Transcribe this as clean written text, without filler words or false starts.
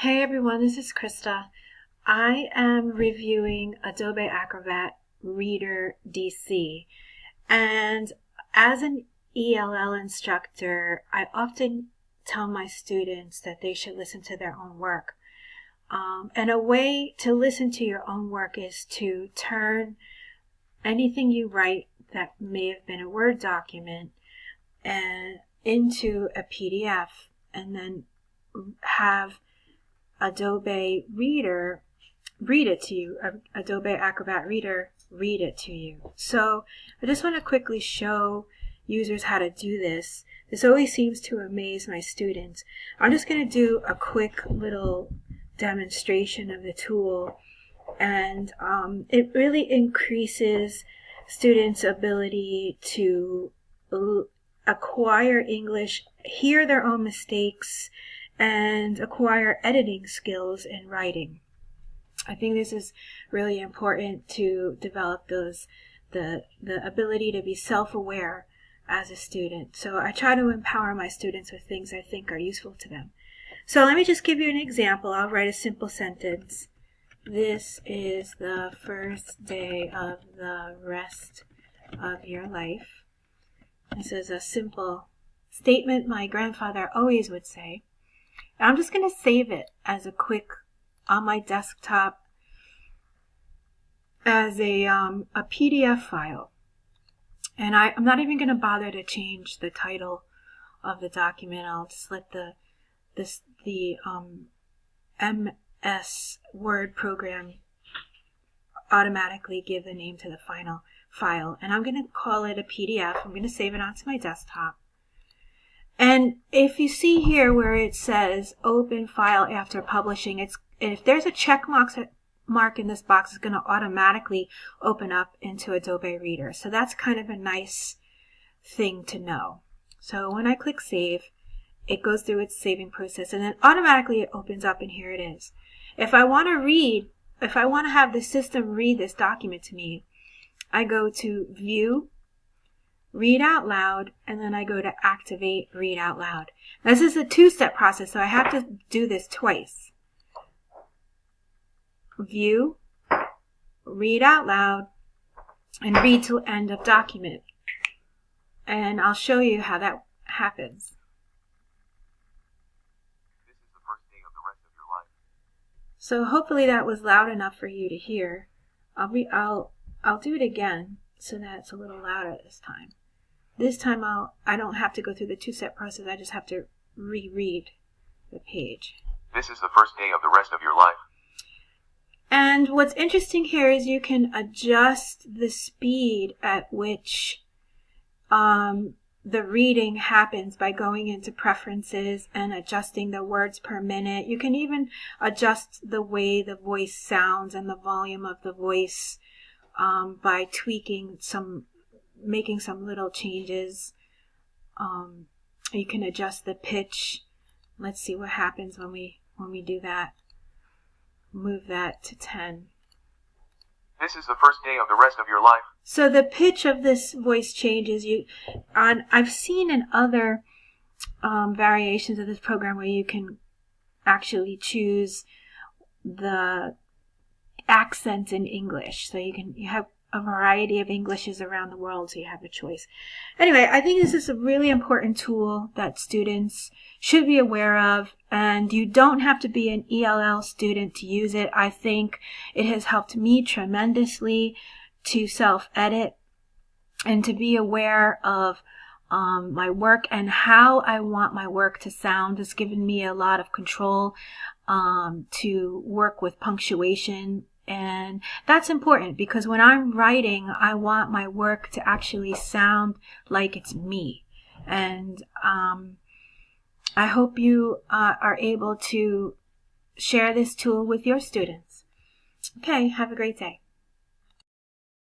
Hey everyone, this is Krista. I am reviewing Adobe Acrobat Reader DC. And as an ELL instructor, I often tell my students that they should listen to their own work. And a way to listen to your own work is to turn anything you write that may have been a Word document and into a PDF, and then have Adobe Reader read it to you, Adobe Acrobat Reader read it to you. So I just want to quickly show users how to do this. This always seems to amaze my students. I'm just going to do a quick little demonstration of the tool, and it really increases students' ability to acquire English, hear their own mistakes, and acquire editing skills in writing. I think this is really important to develop the ability to be self-aware as a student. So I try to empower my students with things I think are useful to them. So let me just give you an example. I'll write a simple sentence. This is the first day of the rest of your life. This is a simple statement my grandfather always would say. I'm just going to save it as a quick, on my desktop, as a PDF file. And I'm not even going to bother to change the title of the document. I'll just let the MS Word program automatically give the name to the final file. And I'm going to call it a PDF. I'm going to save it onto my desktop. And if you see here where it says open file after publishing, if there's a check mark in this box, it's going to automatically open up into Adobe Reader. So that's kind of a nice thing to know. So when I click save, it goes through its saving process, and then automatically it opens up, and here it is. If I want to have the system read this document to me, I go to View, Read Out Loud, and then I go to Activate Read Out Loud. Now, this is a two-step process, so I have to do this twice. View, Read Out Loud, and read till end of document. And I'll show you how that happens. This is the first day of the rest of your life. So hopefully that was loud enough for you to hear. I'll do it again so that it's a little louder this time. This time I don't have to go through the two-step process. I just have to reread the page. This is the first day of the rest of your life. And what's interesting here is you can adjust the speed at which the reading happens by going into preferences and adjusting the words per minute. You can even adjust the way the voice sounds and the volume of the voice by making some little changes. You can adjust the pitch. Let's see what happens when we do that. Move that to 10. This is the first day of the rest of your life. So the pitch of this voice changes. I've seen in other variations of this program where you can actually choose the accent in English. So you have a variety of Englishes around the world, so you have a choice. Anyway, I think this is a really important tool that students should be aware of, and you don't have to be an ELL student to use it. I think it has helped me tremendously to self-edit and to be aware of my work and how I want my work to sound. It's given me a lot of control to work with punctuation. And that's important because when I'm writing, I want my work to actually sound like it's me. And I hope you are able to share this tool with your students. Okay, have a great day.